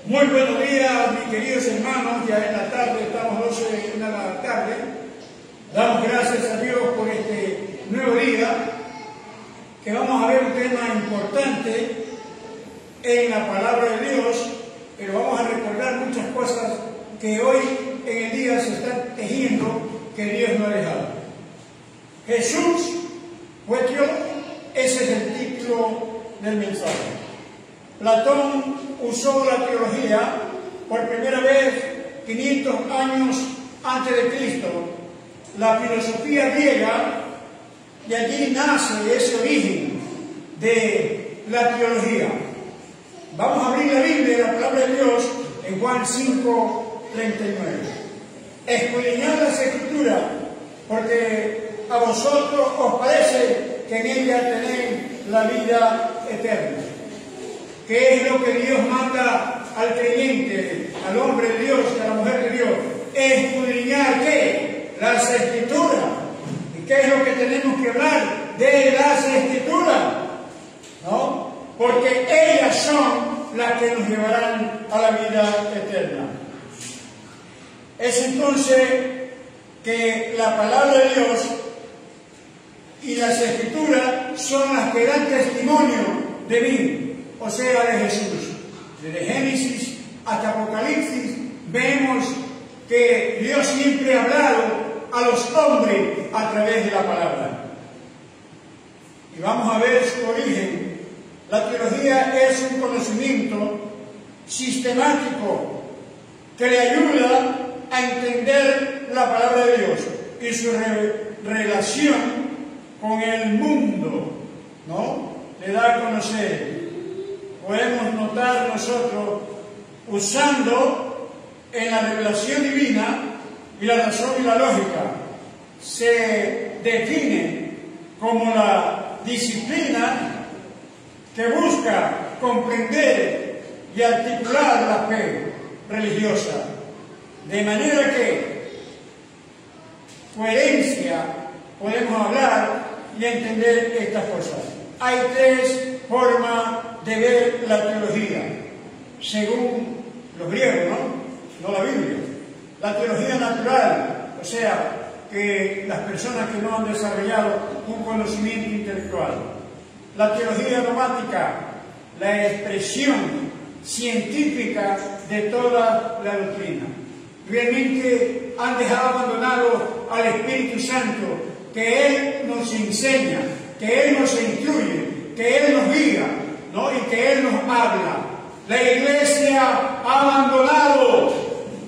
Muy buenos días, mis queridos hermanos. Ya en la tarde, estamos 12 de la tarde. Damos gracias a Dios por este nuevo día, que vamos a ver un tema importante en la palabra de Dios, pero vamos a recordar muchas cosas que hoy en el día se están tejiendo, que Dios no ha dejado. Jesús fue Dios, ese es el título del mensaje. Platón usó la teología por primera vez 500 años antes de Cristo. La filosofía griega, y allí nace ese origen de la teología. Vamos a abrir la Biblia, la palabra de Dios, en Juan 5:39. Escudriñad las Escrituras, porque a vosotros os parece que en ella tenéis la vida eterna. ¿Qué es lo que Dios manda al creyente, al hombre de Dios, a la mujer de Dios? Escudriñar, ¿qué? Las Escrituras. ¿Y qué es lo que tenemos que hablar? De las Escrituras, ¿no? Porque ellas son las que nos llevarán a la vida eterna. Es entonces que la palabra de Dios y las Escrituras son las que dan testimonio de mí, o sea, de Jesús. Desde Génesis hasta Apocalipsis vemos que Dios siempre ha hablado a los hombres a través de la palabra. Y vamos a ver su origen. La teología es un conocimiento sistemático que le ayuda a entender la palabra de Dios y su relación con el mundo, ¿no? Le da a conocer. Podemos notar nosotros usando en la revelación divina y la razón y la lógica. Se define como la disciplina que busca comprender y articular la fe religiosa, de manera que coherencia podemos hablar y entender estas cosas. Hay tres formas de ver la teología, según los griegos, no la Biblia. La teología natural, o sea, que las personas que no han desarrollado un conocimiento intelectual. La teología dogmática, la expresión científica de toda la doctrina. Realmente han dejado abandonado al Espíritu Santo, que Él nos enseña, que Él nos instruye, que Él nos guía, ¿no? Y que Él nos habla. La Iglesia ha abandonado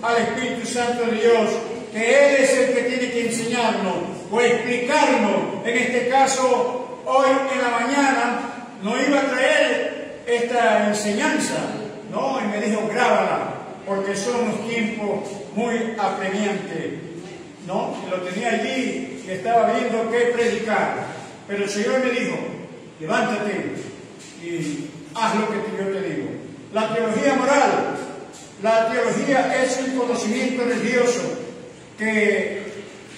al Espíritu Santo de Dios, que Él es el que tiene que enseñarnos o explicarnos. En este caso, hoy en la mañana no iba a traer esta enseñanza, ¿no? Y me dijo, grábala, porque son unos tiempos muy apremiantes, ¿no? Y lo tenía allí y estaba viendo qué predicar. Pero el Señor me dijo, levántate y haz lo que yo te digo. La teología moral. La teología es un conocimiento religioso que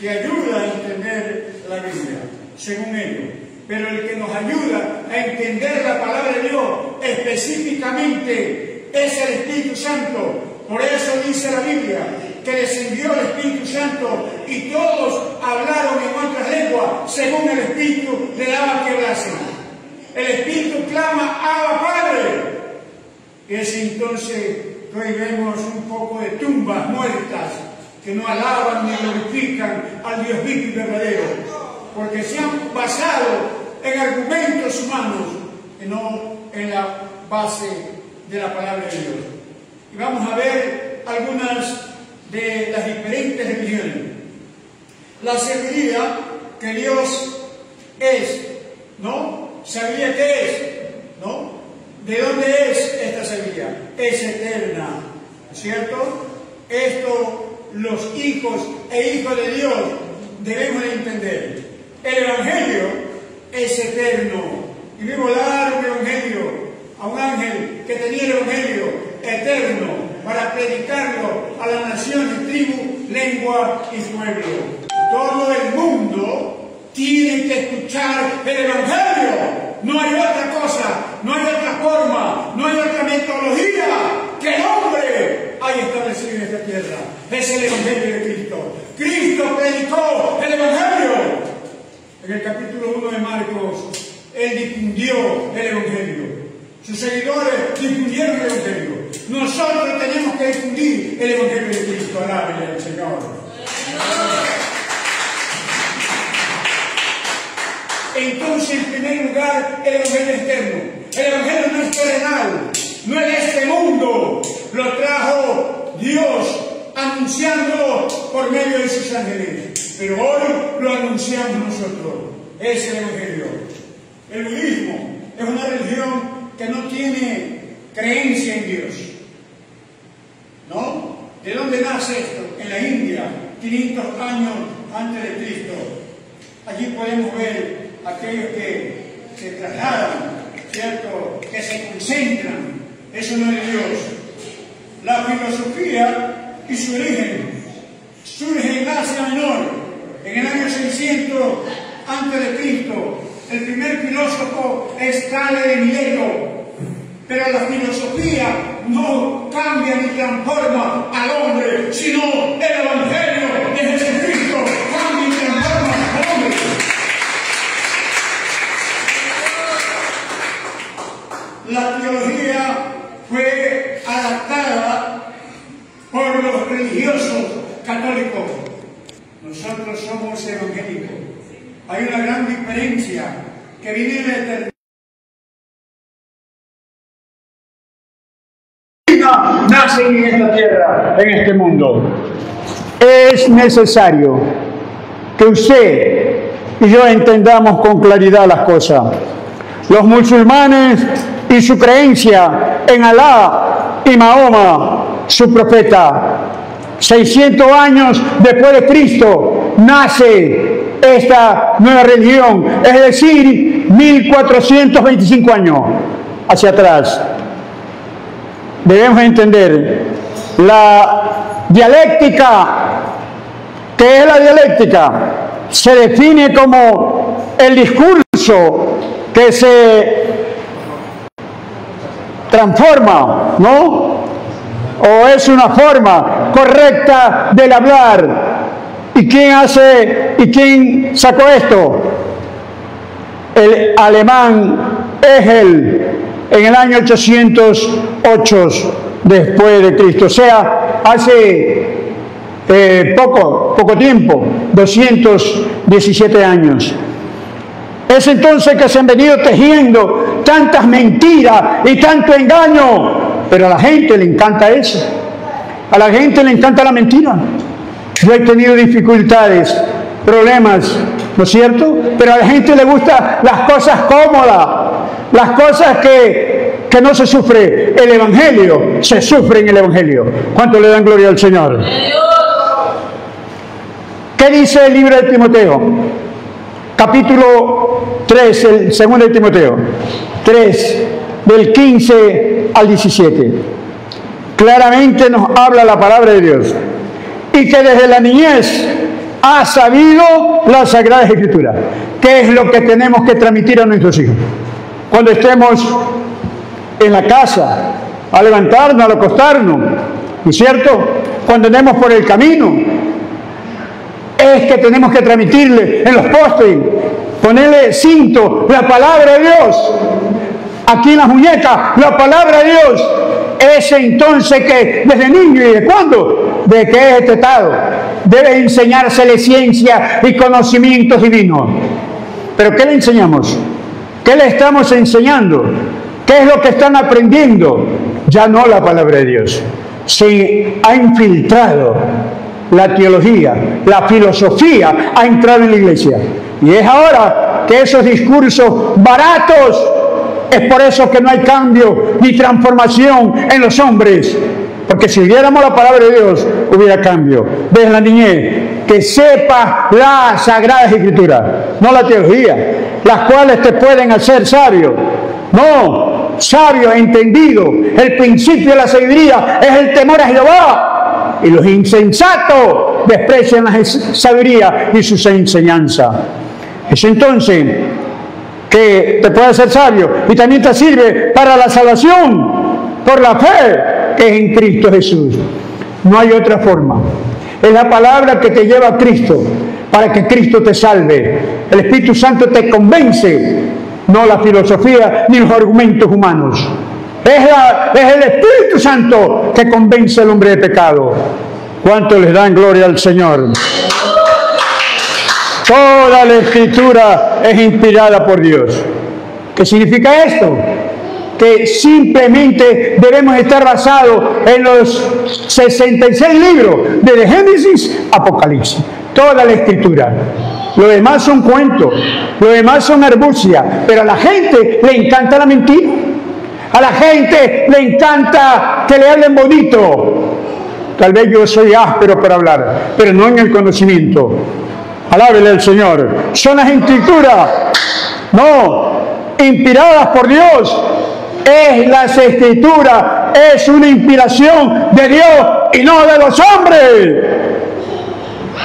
ayuda a entender la Biblia, según ellos. Pero el que nos ayuda a entender la palabra de Dios específicamente es el Espíritu Santo. Por eso dice la Biblia que descendió el Espíritu Santo y todos hablaron en otras lenguas según el Espíritu le daba que hablasen. El Espíritu clama, Abba Padre. Es entonces que hoy vemos un poco de tumbas muertas que no alaban ni glorifican al Dios vivo y verdadero, porque se han basado en argumentos humanos y no en la base de la palabra de Dios. Y vamos a ver algunas de las diferentes religiones. La sabiduría que Dios es, ¿no? ¿Sabía qué es? ¿No? ¿De dónde es esta sabiduría? Es eterna, ¿cierto? Esto los hijos e hijas de Dios debemos de entender. El Evangelio es eterno. Y vimos dar un Evangelio a un ángel que tenía el Evangelio eterno para predicarlo a las naciones, tribu, lengua y pueblo. Todo el mundo tiene que escuchar el Evangelio. No hay otra cosa, no hay otra forma, no hay otra metodología que el hombre esta tierra. Es el Evangelio de Cristo. Cristo predicó el Evangelio. En el capítulo 1 de Marcos, Él difundió el Evangelio. Sus seguidores difundieron el Evangelio. Nosotros tenemos que difundir el Evangelio de Cristo. Alábele al Señor. Entonces, en primer lugar, el Evangelio externo. El Evangelio no es terrenal, no es de este mundo. Lo trajo Dios anunciándolo por medio de sus ángeles. Pero hoy lo anunciamos nosotros. Es el Evangelio. El budismo es una religión que no tiene creencia en Dios. ¿No? ¿De dónde nace esto? En la India, 500 años antes de Cristo. Allí podemos ver aquellos que se trasladan, ¿cierto? Que se concentran. Eso no es Dios. La filosofía y su origen surge en Asia Menor, en el año 600 antes de Cristo. El primer filósofo es Tales de Mileto. Pero la filosofía no cambia ni transforma al hombre, sino el Evangelio de Jesucristo cambia y transforma al hombre. La teología fue adaptada por los religiosos católicos. Nosotros somos evangélicos. Hay una gran diferencia que viene de la eternidad. Nacen en esta tierra, en este mundo. Es necesario que usted y yo entendamos con claridad las cosas. Los musulmanes y su creencia en Alá y Mahoma, su profeta. 600 años después de Cristo nace esta nueva religión, es decir, 1425 años hacia atrás. Debemos entender la dialéctica. ¿Qué es la dialéctica? Se define como el discurso que se transforma, ¿no? O es una forma correcta del hablar. ¿Y quién sacó esto? El alemán Hegel, en el año 808 después de Cristo, o sea, hace poco tiempo, 217 años. Es entonces que se han venido tejiendo tantas mentiras y tanto engaño, pero a la gente le encanta eso, a la gente le encanta la mentira. Yo he tenido dificultades, problemas, ¿no es cierto? Pero a la gente le gustan las cosas cómodas, las cosas que no se sufre. El Evangelio se sufre en el Evangelio. ¿Cuánto le dan gloria al Señor? ¿Qué dice el libro de Timoteo? Capítulo 3, el segundo de Timoteo 3, del 15 al 17. Claramente nos habla la palabra de Dios. Y que desde la niñez ha sabido la Sagrada Escritura. ¿Qué es lo que tenemos que transmitir a nuestros hijos? Cuando estemos en la casa, a levantarnos, al acostarnos, ¿no es cierto? Cuando andemos por el camino, es que tenemos que transmitirle en los postes, ponerle cinto, la palabra de Dios, aquí en las muñecas, la palabra de Dios. Es entonces que desde niño, ¿y de cuándo? De que es estetado, debe enseñársele ciencia y conocimientos divinos. ¿Pero qué le enseñamos? ¿Qué le estamos enseñando? ¿Qué es lo que están aprendiendo? Ya no la palabra de Dios. Se ha infiltrado la teología, la filosofía ha entrado en la iglesia. Y es ahora que esos discursos baratos, es por eso que no hay cambio ni transformación en los hombres. Porque si viéramos la palabra de Dios, hubiera cambio. Desde la niñez, que sepa la Sagrada Escritura, no la teología, las cuales te pueden hacer sabio. No, sabio, entendido. El principio de la sabiduría es el temor a Jehová. Y los insensatos desprecian la sabiduría y sus enseñanzas. Es entonces que te puede hacer sabio y también te sirve para la salvación por la fe que es en Cristo Jesús. No hay otra forma. Es la palabra que te lleva a Cristo, para que Cristo te salve. El Espíritu Santo te convence, no la filosofía ni los argumentos humanos. Es el Espíritu Santo que convence al hombre de pecado. ¿Cuánto les dan gloria al Señor? Toda la Escritura es inspirada por Dios. ¿Qué significa esto? Que simplemente debemos estar basados en los 66 libros, desde Génesis a Apocalipsis. Toda la Escritura. Lo demás son cuentos, lo demás son argucias, pero a la gente le encanta la mentira. A la gente le encanta que le hablen bonito. Tal vez yo soy áspero para hablar, pero no en el conocimiento. Alábele al Señor. Son las Escrituras, no, inspiradas por Dios. Es las Escrituras, es una inspiración de Dios y no de los hombres.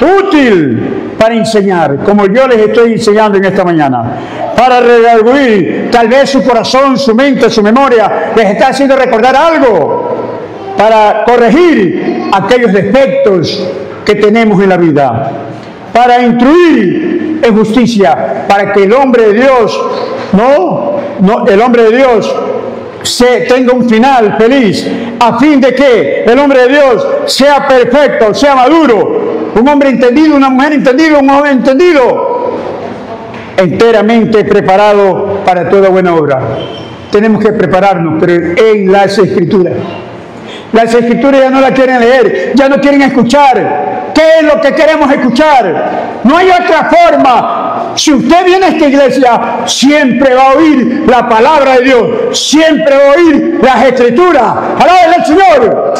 Útil para enseñar, como yo les estoy enseñando en esta mañana, para redarguir tal vez su corazón, su mente, su memoria, les está haciendo recordar algo, para corregir aquellos defectos que tenemos en la vida, para instruir en justicia, para que el hombre de Dios, el hombre de Dios tenga un final feliz, a fin de que el hombre de Dios sea perfecto, sea maduro, un hombre entendido, una mujer entendida, un joven entendido, enteramente preparado para toda buena obra. Tenemos que prepararnos, pero en las Escrituras. Las Escrituras ya no las quieren leer, ya no quieren escuchar. ¿Qué es lo que queremos escuchar? No hay otra forma. Si usted viene a esta iglesia, siempre va a oír la palabra de Dios, siempre va a oír las Escrituras. ¡Alábele al Señor!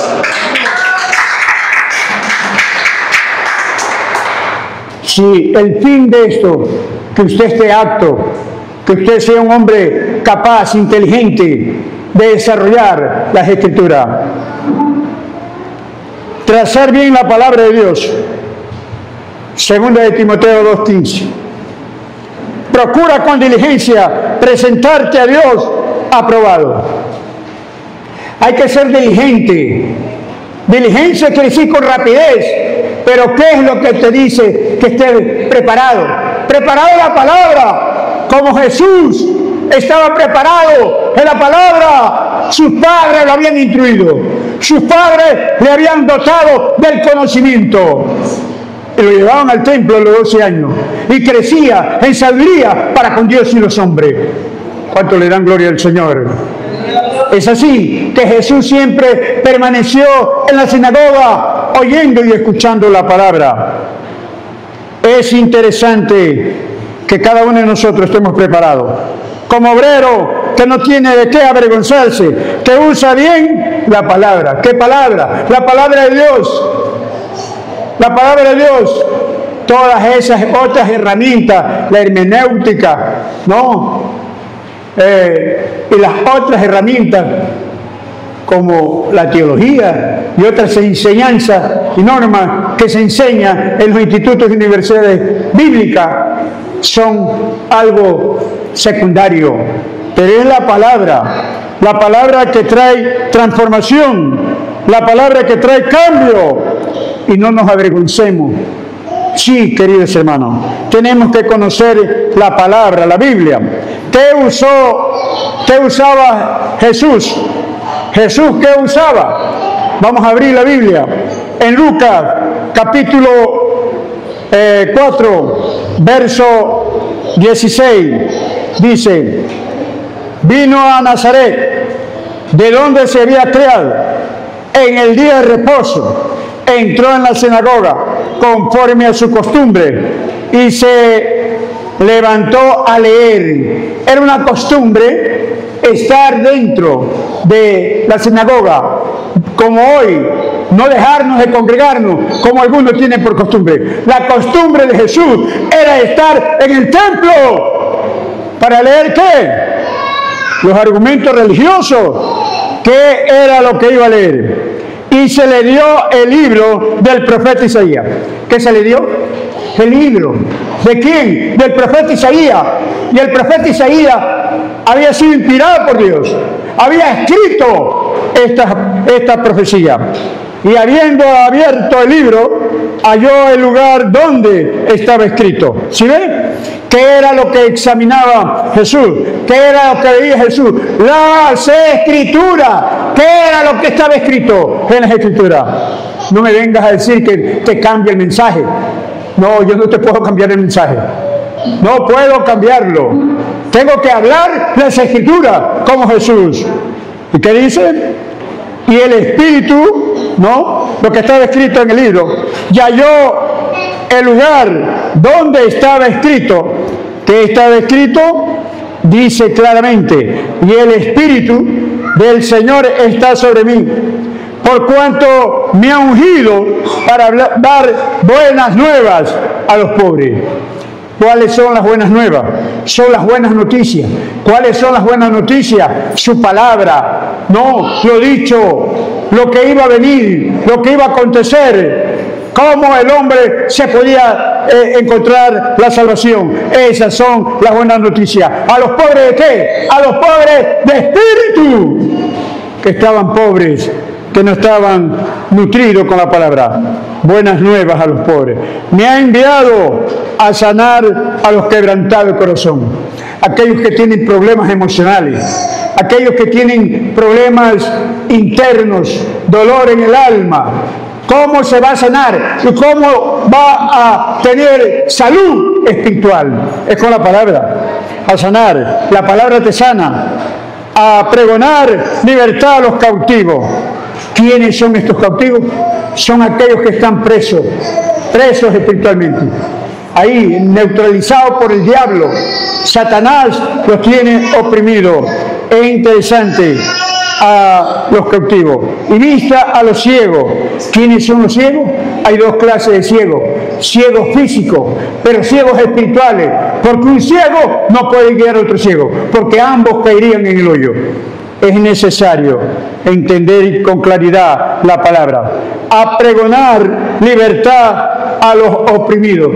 Si el fin de esto, que usted esté apto, que usted sea un hombre capaz, inteligente, de desarrollar las Escrituras, trazar bien la palabra de Dios. Segunda de Timoteo 2:15. Procura con diligencia presentarte a Dios aprobado. Hay que ser diligente. Diligencia quiere decir con rapidez. Pero ¿qué es lo que te dice que esté preparado? Preparado la palabra, como Jesús estaba preparado en la palabra. Sus padres lo habían instruido, sus padres le habían dotado del conocimiento. Y lo llevaban al templo a los 12 años y crecía en sabiduría para con Dios y los hombres. ¿Cuánto le dan gloria al Señor? Es así que Jesús siempre permaneció en la sinagoga oyendo y escuchando la palabra. Es interesante que cada uno de nosotros estemos preparados. Como obrero que no tiene de qué avergonzarse, que usa bien la palabra. ¿Qué palabra? La palabra de Dios. La palabra de Dios. Todas esas otras herramientas, la hermenéutica, ¿no? Y las otras herramientas como la teología y otras enseñanzas y normas que se enseñan en los institutos y universidades bíblicas son algo secundario, pero es la palabra que trae transformación, la palabra que trae cambio, y no nos avergoncemos. Sí, queridos hermanos, tenemos que conocer la palabra, la Biblia. ¿Qué usaba Jesús? ¿Jesús qué usaba? Vamos a abrir la Biblia. En Lucas, capítulo 4, verso 16, dice: vino a Nazaret, de donde se había criado, en el día de reposo, entró en la sinagoga, conforme a su costumbre, y se levantó a leer. Era una costumbre estar dentro de la sinagoga, como hoy, no dejarnos de congregarnos, como algunos tienen por costumbre. La costumbre de Jesús era estar en el templo. ¿Para leer qué? Los argumentos religiosos. ¿Qué era lo que iba a leer? Y se le dio el libro del profeta Isaías. ¿Qué se le dio? El libro. ¿De quién? Del profeta Isaías. Y el profeta Isaías había sido inspirado por Dios. Había escrito esta profecía. y habiendo abierto el libro, halló el lugar donde estaba escrito. ¿Sí ve? ¿Qué era lo que examinaba Jesús? ¿Qué era lo que veía Jesús? Las Escrituras. ¿Qué era lo que estaba escrito en las Escrituras? No me vengas a decir que te cambie el mensaje. No, yo no te puedo cambiar el mensaje. No puedo cambiarlo. Tengo que hablar las Escrituras como Jesús. ¿Y qué dice? Y el Espíritu, ¿no? Lo que estaba escrito en el libro, y halló el lugar donde estaba escrito. ¿Qué estaba escrito? Dice claramente, y el Espíritu del Señor está sobre mí, por cuanto me ha ungido para dar buenas nuevas a los pobres. ¿Cuáles son las buenas nuevas? Son las buenas noticias. ¿Cuáles son las buenas noticias? Su palabra, no, lo dicho, lo que iba a venir, lo que iba a acontecer, cómo el hombre se podía encontrar la salvación. Esas son las buenas noticias. ¿A los pobres de qué? A los pobres de espíritu, que estaban pobres, que no estaban nutridos con la palabra. Buenas nuevas a los pobres. Me ha enviado a sanar a los quebrantados de corazón, aquellos que tienen problemas emocionales, aquellos que tienen problemas internos, dolor en el alma. ¿Cómo se va a sanar? ¿Y cómo va a tener salud espiritual? Es con la palabra. A sanar. La palabra te sana. A pregonar libertad a los cautivos. ¿Quiénes son estos cautivos? Son aquellos que están presos espiritualmente. Ahí, neutralizados por el diablo. Satanás los tiene oprimidos. Es interesante. A los cautivos y vista a los ciegos. ¿Quiénes son los ciegos? Hay dos clases de ciegos: ciegos físicos, pero ciegos espirituales, porque un ciego no puede guiar a otro ciego, porque ambos caerían en el hoyo. Es necesario entender con claridad la palabra. A pregonar libertad a los oprimidos.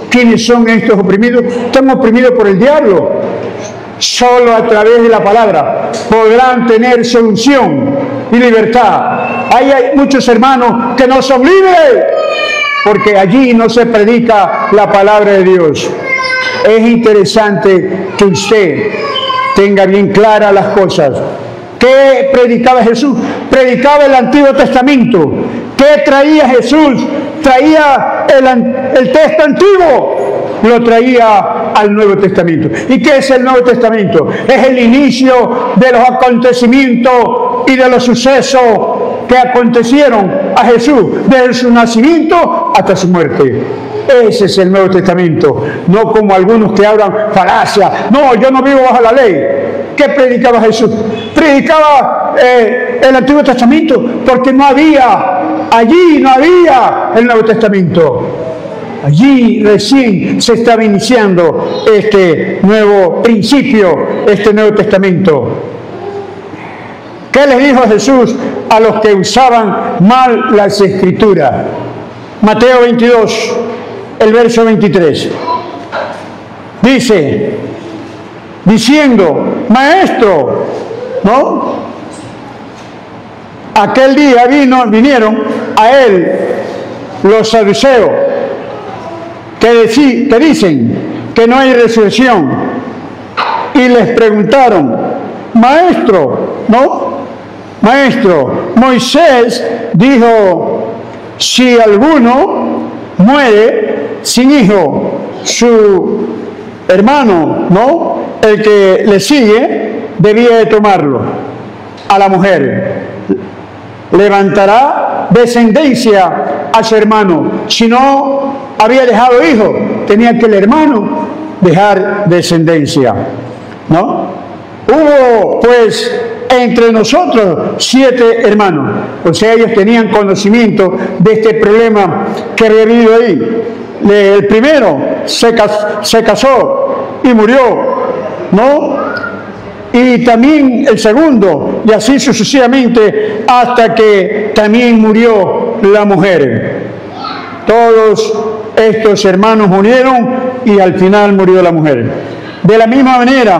¿Quiénes son estos oprimidos? Están oprimidos por el diablo. Solo a través de la palabra podrán tener solución y libertad. Hay muchos hermanos que no son libres porque allí no se predica la palabra de Dios. Es interesante que usted tenga bien claras las cosas. ¿Qué predicaba Jesús? Predicaba el Antiguo Testamento. ¿Qué traía Jesús? Traía el texto antiguo. Lo traía al Nuevo Testamento. ¿Y qué es el Nuevo Testamento? Es el inicio de los acontecimientos y de los sucesos que acontecieron a Jesús, desde su nacimiento hasta su muerte. Ese es el Nuevo Testamento, no como algunos que hablan falacia. No, yo no vivo bajo la ley. ¿Qué predicaba Jesús? Predicaba el Antiguo Testamento, porque allí no había el Nuevo Testamento. Allí recién se estaba iniciando este nuevo principio, este Nuevo Testamento. ¿Qué les dijo Jesús a los que usaban mal las Escrituras? Mateo 22, el verso 23. Dice, diciendo, Maestro, ¿no? Aquel día vinieron a él los saduceos, que dicen que no hay resurrección, y les preguntaron, Maestro, ¿no? Maestro, Moisés dijo, si alguno muere sin hijo, su hermano, ¿no? El que le sigue, debía de tomarlo. A la mujer levantará descendencia a su hermano. Si no había dejado hijo, tenía que el hermano dejar descendencia, ¿no? Hubo pues entre nosotros 7 hermanos, o sea, ellos tenían conocimiento de este problema que había habido ahí. El primero se casó y murió, ¿no? Y también el segundo, y así sucesivamente, hasta que también murió la mujer. Todos estos hermanos murieron y al final murió la mujer. De la misma manera,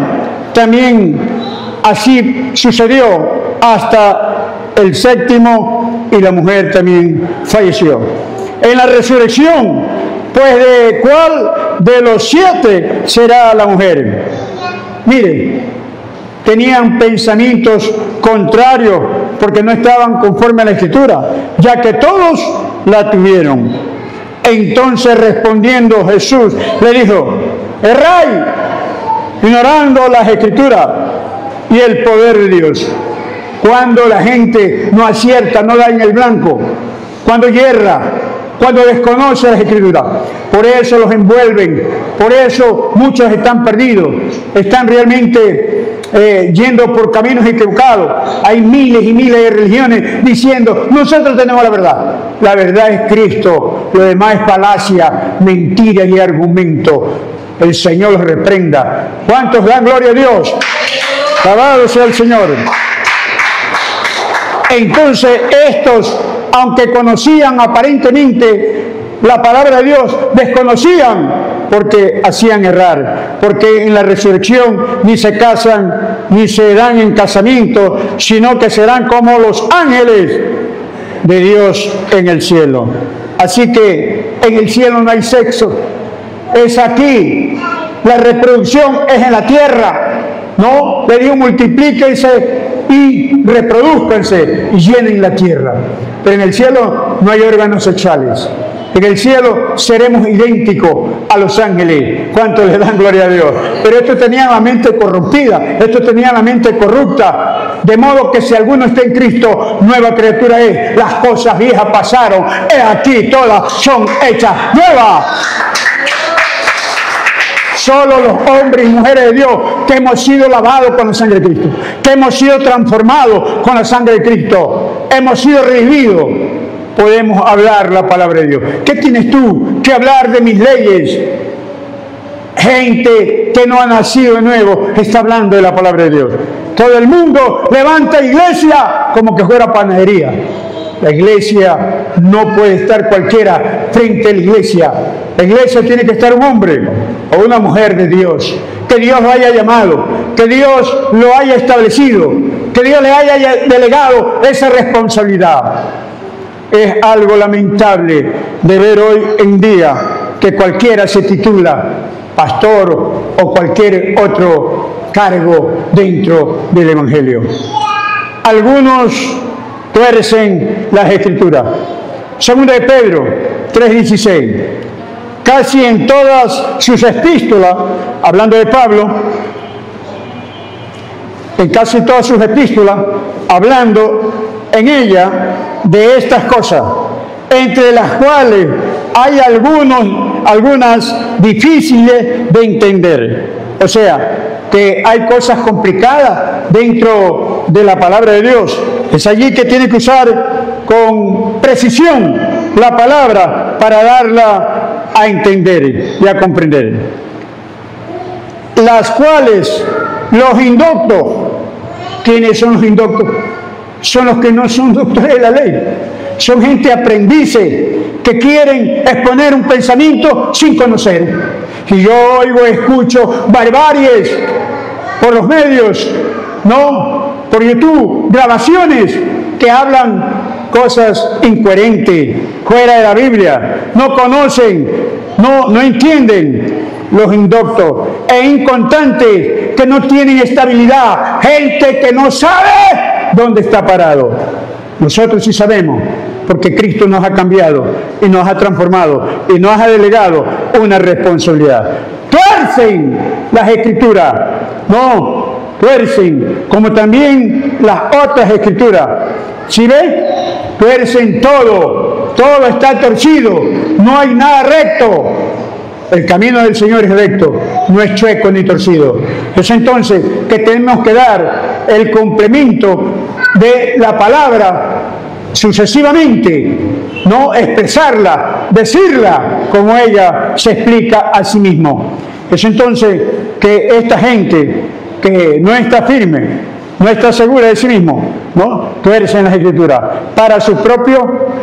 también así sucedió hasta el séptimo y la mujer también falleció. En la resurrección, pues ¿de cuál de los 7 será la mujer? Miren, tenían pensamientos contrarios porque no estaban conforme a la Escritura, ya que todos la tuvieron. Entonces respondiendo Jesús le dijo: erráis, ignorando las Escrituras y el poder de Dios. Cuando la gente no acierta, no da en el blanco, cuando yerra, cuando desconoce las Escrituras, por eso los envuelven, por eso muchos están perdidos, están realmente yendo por caminos equivocados. Hay miles y miles de religiones diciendo: nosotros tenemos la verdad. La verdad es Cristo, lo demás es falacia, mentira y argumento. El Señor los reprenda. ¿Cuántos dan gloria a Dios? Alabado sea el Señor. Entonces estos, aunque conocían aparentemente la palabra de Dios, desconocían porque hacían errar, porque en la resurrección ni se casan ni se dan en casamiento, sino que serán como los ángeles de Dios en el cielo. Así que en el cielo no hay sexo, es aquí. La reproducción es en la tierra, ¿no? Le digo: multiplíquense y reproduzcanse y llenen la tierra. Pero en el cielo no hay órganos sexuales. En el cielo seremos idénticos a los ángeles. ¿Cuántos le dan gloria a Dios? Pero estos tenían la mente corrompida, estos tenían la mente corrupta. De modo que si alguno está en Cristo, nueva criatura es. Las cosas viejas pasaron, he aquí todas son hechas nuevas. Solo los hombres y mujeres de Dios que hemos sido lavados con la sangre de Cristo, que hemos sido transformados con la sangre de Cristo, hemos sido revividos, podemos hablar la palabra de Dios. ¿Qué tienes tú que hablar de mis leyes? Gente que no ha nacido de nuevo está hablando de la palabra de Dios. Todo el mundo levanta iglesia como que fuera panadería. La iglesia no puede estar cualquiera frente a la iglesia. La iglesia tiene que estar un hombre o una mujer de Dios, que Dios lo haya llamado, que Dios lo haya establecido, que Dios le haya delegado esa responsabilidad. Es algo lamentable de ver hoy en día que cualquiera se titula pastor o cualquier otro cargo dentro del Evangelio. Algunos tuercen las Escrituras. Segunda de Pedro 3:16. Casi en todas sus epístolas, hablando de Pablo, en casi todas sus epístolas, hablando en ella de estas cosas, entre las cuales hay algunas difíciles de entender. O sea, que hay cosas complicadas dentro de la palabra de Dios. Es allí que tiene que usar con precisión la palabra para darla a entender y a comprender. Las cuales los indoctos, ¿quiénes son los indoctos? Son los que no son doctores de la ley. Son gente aprendices que quieren exponer un pensamiento sin conocer. Y yo oigo, escucho barbaries por los medios, ¿no? Por YouTube, grabaciones que hablan cosas incoherentes, fuera de la Biblia. No conocen, no entienden. Los indoctos e inconstantes que no tienen estabilidad, gente que no sabe dónde está parado. Nosotros sí sabemos, porque Cristo nos ha cambiado y nos ha transformado y nos ha delegado una responsabilidad. Tuercen las Escrituras, no, tuercen, como también las otras Escrituras. ¿Sí ve? Tuercen todo, todo está torcido, no hay nada recto. El camino del Señor es recto, no es chueco ni torcido. Es entonces que tenemos que dar el complemento de la palabra sucesivamente, no expresarla, decirla como ella se explica a sí mismo. Es entonces que esta gente que no está firme, no está segura de sí mismo, ¿no? Tuerce en las Escrituras para su propia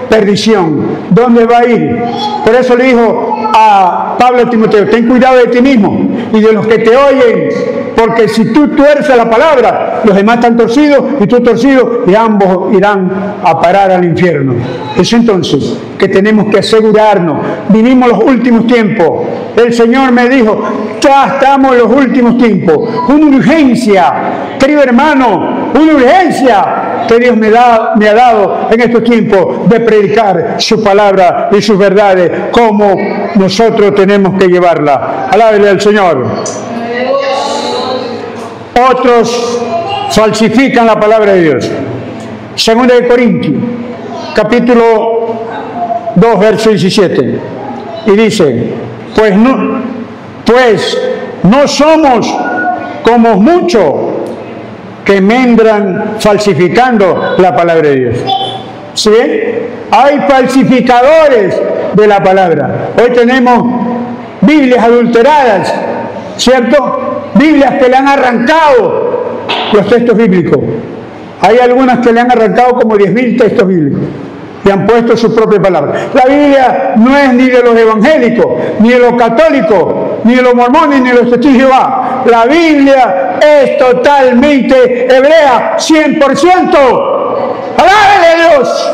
perdición. ¿Dónde va a ir? Por eso le dijo a Pablo a Timoteo: ten cuidado de ti mismo y de los que te oyen, porque si tú tuerces la palabra, los demás están torcidos y tú torcido, y ambos irán a parar al infierno. Es entonces que tenemos que asegurarnos. Vivimos los últimos tiempos. El Señor me dijo: ya estamos en los últimos tiempos. Una urgencia, querido hermano, una urgencia que Dios me ha dado en estos tiempos de predicar su palabra y sus verdades, como nosotros tenemos que llevarla. Alábele al Señor. Otros falsifican la palabra de Dios. Segunda de Corintios, capítulo 2, verso 17. Y dice: pues no somos como muchos que mendran falsificando la palabra de Dios. ¿Sí? Hay falsificadores de la palabra. Hoy tenemos Biblias adulteradas, ¿cierto? Biblias que le han arrancado los textos bíblicos. Hay algunas que le han arrancado como 10.000 textos bíblicos y han puesto su propia palabra. La Biblia no es ni de los evangélicos, ni de los católicos, ni de los mormones, ni de los testigos de Jehová. La Biblia es totalmente hebrea, 100%. ¡Alábele a Dios!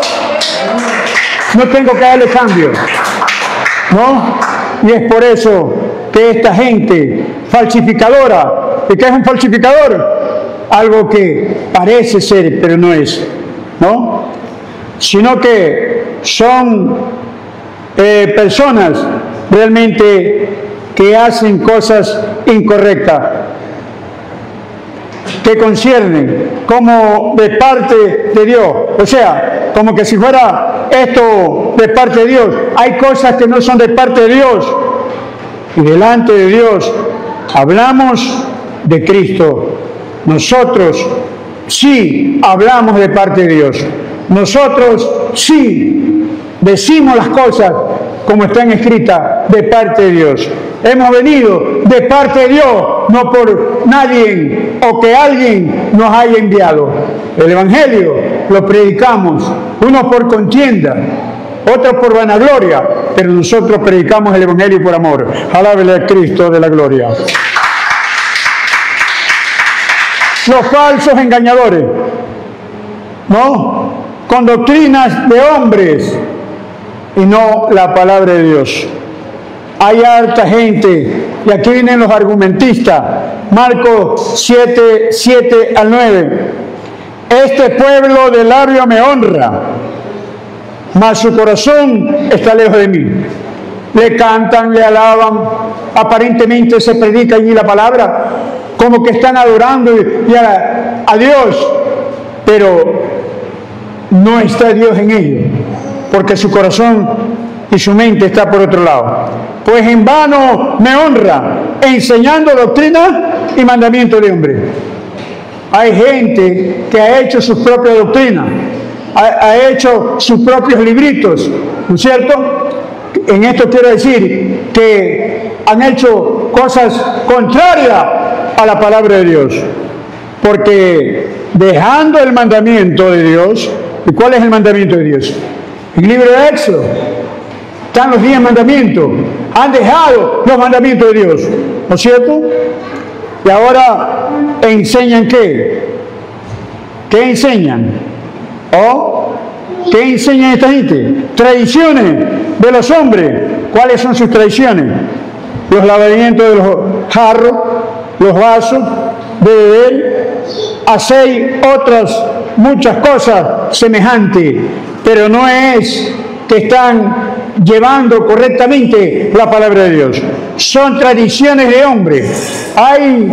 No tengo que darle cambio, ¿no? Y es por eso que esta gente falsificadora, ¿y qué es un falsificador? Algo que parece ser, pero no es, ¿no? Sino que son personas realmente que hacen cosas incorrectas, que conciernen como de parte de Dios. O sea, como que si fuera esto de parte de Dios. Hay cosas que no son de parte de Dios. Y delante de Dios hablamos de Cristo. Nosotros sí hablamos de parte de Dios. Nosotros sí decimos las cosas como están escritas de parte de Dios. Hemos venido de parte de Dios, no por nadie o que alguien nos haya enviado. El Evangelio lo predicamos, unos por contienda, otros por vanagloria, pero nosotros predicamos el Evangelio por amor. Alábele a Cristo de la gloria. Los falsos engañadores, ¿no? Con doctrinas de hombres y no la palabra de Dios. Hay harta gente, y aquí vienen los argumentistas. Marcos 7, 7 al 9. Este pueblo de labio me honra, mas su corazón está lejos de mí. Le cantan, le alaban, aparentemente se predica allí la palabra, como que están adorando a Dios, pero no está Dios en ellos, porque su corazón y su mente está por otro lado. Pues en vano me honra, enseñando doctrina y mandamiento de hombre. Hay gente que ha hecho sus propias doctrinas, ha hecho sus propios libritos, ¿no es cierto? En esto quiero decir que han hecho cosas contrarias a la palabra de Dios, porque dejando el mandamiento de Dios. ¿Y cuál es el mandamiento de Dios? El libro de Éxodo están los 10 mandamientos. Han dejado los mandamientos de Dios, ¿no es cierto? Y ahora enseñan ¿qué? ¿Qué enseñan? ¿O qué enseñan esta gente? Tradiciones de los hombres. ¿Cuáles son sus tradiciones? Los lavamientos de los jarros, los vasos de beber, hacéis otras muchas cosas semejantes, pero no es que están llevando correctamente la palabra de Dios. Son tradiciones de hombre. Hay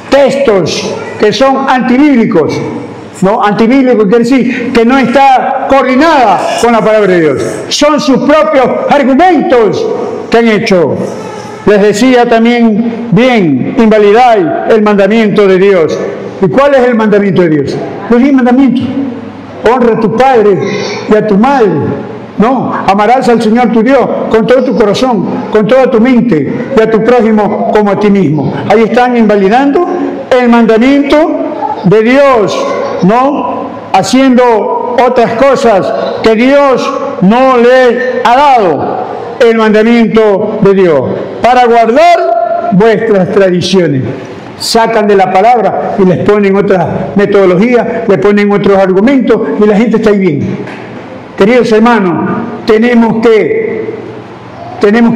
textos que son antibíblicos, ¿no? Antibíblico quiere decir que no está coordinada con la palabra de Dios. Son sus propios argumentos que han hecho. Les decía también, bien, invalidáis el mandamiento de Dios. ¿Y cuál es el mandamiento de Dios? Los 10 mandamientos. Honra a tu padre y a tu madre. No, amarás al Señor tu Dios con todo tu corazón, con toda tu mente y a tu prójimo como a ti mismo. Ahí están invalidando el mandamiento de Dios, ¿no? Haciendo otras cosas que Dios no le ha dado. el mandamiento de Dios, para guardar vuestras tradiciones. Sacan de la palabra y les ponen otras metodologías, le ponen otros argumentos y la gente está ahí bien. Queridos hermanos, tenemos que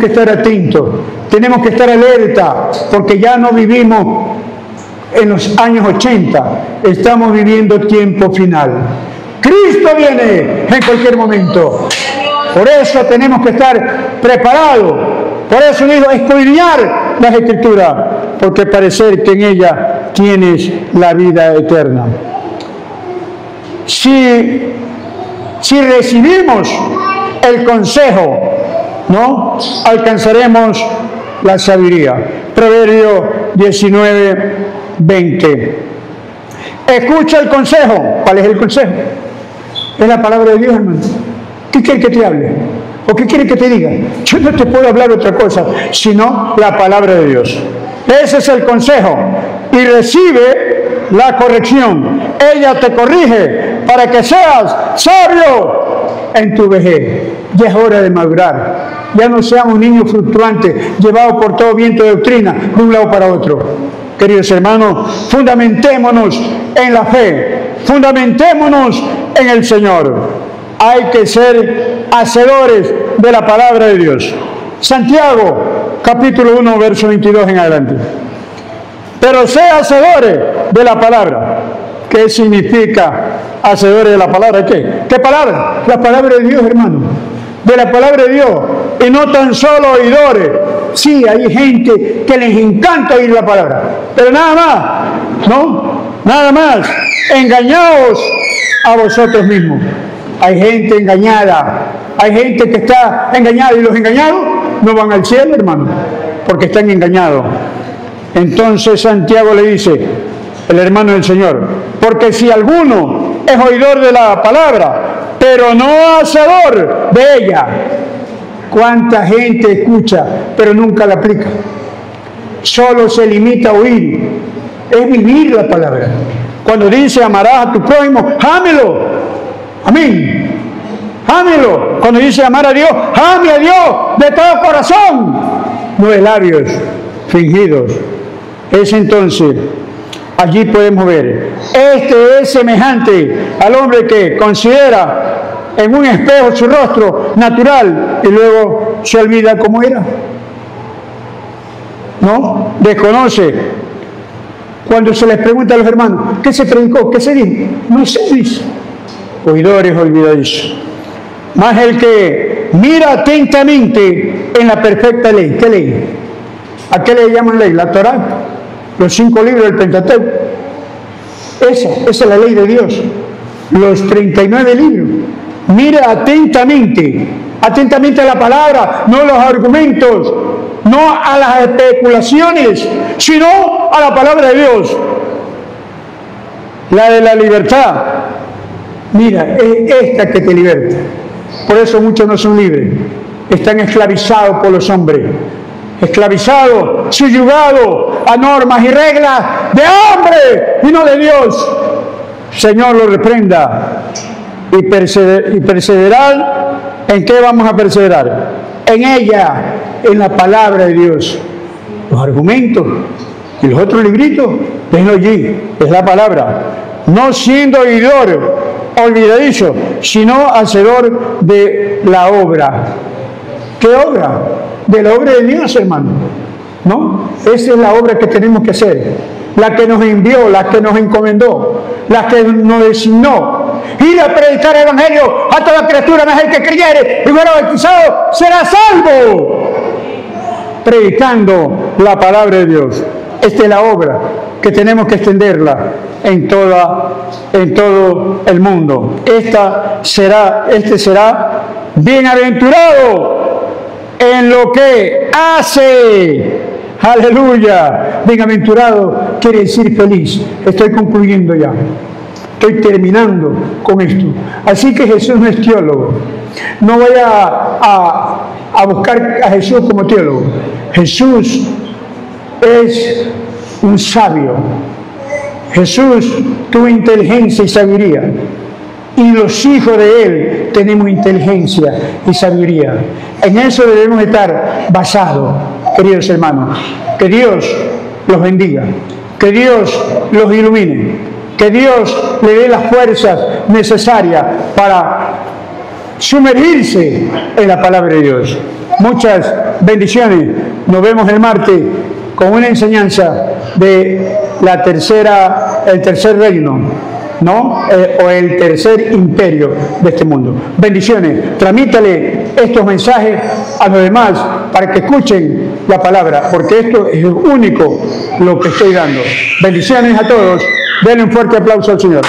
estar atentos, tenemos que estar alerta, porque ya no vivimos en los años 80, estamos viviendo tiempo final. Cristo viene en cualquier momento. Por eso tenemos que estar preparados. Por eso digo, escudriñar las Escrituras, porque parecer que en ella tienes la vida eterna. Si recibimos el consejo, ¿no?, alcanzaremos la sabiduría. Proverbio 19:20. Escucha el consejo. ¿Cuál es el consejo? Es la palabra de Dios, hermano. ¿Qué quiere que te hable? ¿O qué quiere que te diga? Yo no te puedo hablar otra cosa, sino la palabra de Dios. Ese es el consejo. Y recibe la corrección. Ella te corrige para que seas sabio en tu vejez. Ya es hora de madurar. Ya no seamos niños fluctuantes, llevados por todo viento de doctrina, de un lado para otro. Queridos hermanos, fundamentémonos en la fe, fundamentémonos en el Señor. Hay que ser hacedores de la palabra de Dios. Santiago, capítulo 1, verso 22 en adelante. Pero sé hacedores de la palabra. ¿Qué significa hacedores de la palabra? ¿Qué palabra? La palabra de Dios, hermano. De la palabra de Dios. Y no tan solo oidores. Sí, hay gente que les encanta oír la palabra. Pero nada más, ¿no? Nada más. Engañaos a vosotros mismos. Hay gente engañada. Hay gente que está engañada. Y los engañados no van al cielo, hermano. Porque están engañados. Entonces Santiago le dice, el hermano del Señor, porque si alguno es oidor de la palabra, pero no hacedor de ella. ¿Cuánta gente escucha, pero nunca la aplica? Solo se limita a oír. Es vivir la palabra. Cuando dice amarás a tu prójimo, ámelo. Amén. Ámelo. Cuando dice amar a Dios, ame a Dios de todo corazón. No de labios fingidos. Es entonces, allí podemos ver, este es semejante al hombre que considera en un espejo su rostro natural y luego se olvida cómo era. ¿No? Desconoce. Cuando se les pregunta a los hermanos, ¿qué se predicó? ¿Qué se dijo? No se dice. Oidores olvidadizos. Más el que mira atentamente en la perfecta ley. ¿Qué ley? ¿A qué le llaman ley? La Torá. Los 5 libros del Pentateuco. Esa es la ley de Dios. Los 39 libros. Mira atentamente a la palabra, no a los argumentos, no a las especulaciones, sino a la palabra de Dios. La de la libertad. Mira, es esta que te liberta. Por eso muchos no son libres. Están esclavizados por los hombres. Esclavizados, subyugados a normas y reglas de hombre y no de Dios. Señor lo reprenda. Y perseverar. ¿En qué vamos a perseverar? En ella, en la palabra de Dios. Los argumentos y los otros libritos, venlo allí, es la palabra. No siendo oidor olvidadizo, sino hacedor de la obra. ¿Qué obra? De la obra de Dios, hermano. ¿No? Esa es la obra que tenemos que hacer. La que nos envió, la que nos encomendó, la que nos designó. Ir a predicar el Evangelio a toda criatura, más el que creyere y fuera bautizado será salvo. Predicando la palabra de Dios. Esta es la obra que tenemos que extenderla en todo el mundo. Este será bienaventurado en lo que hace. Aleluya. Bienaventurado quiere decir feliz. Estoy concluyendo ya. Estoy terminando con esto. Así que Jesús no es teólogo. No voy a buscar a Jesús como teólogo. Jesús es un sabio. Jesús tuvo inteligencia y sabiduría. Y los hijos de Él tenemos inteligencia y sabiduría. En eso debemos estar basados, queridos hermanos. Que Dios los bendiga, que Dios los ilumine, que Dios le dé las fuerzas necesarias para sumergirse en la palabra de Dios. Muchas bendiciones. Nos vemos el martes con una enseñanza de el tercer reino, ¿no? O el tercer imperio de este mundo. Bendiciones. Transmítale estos mensajes a los demás para que escuchen la palabra, porque esto es lo único lo que estoy dando. Bendiciones a todos. Denle un fuerte aplauso al Señor.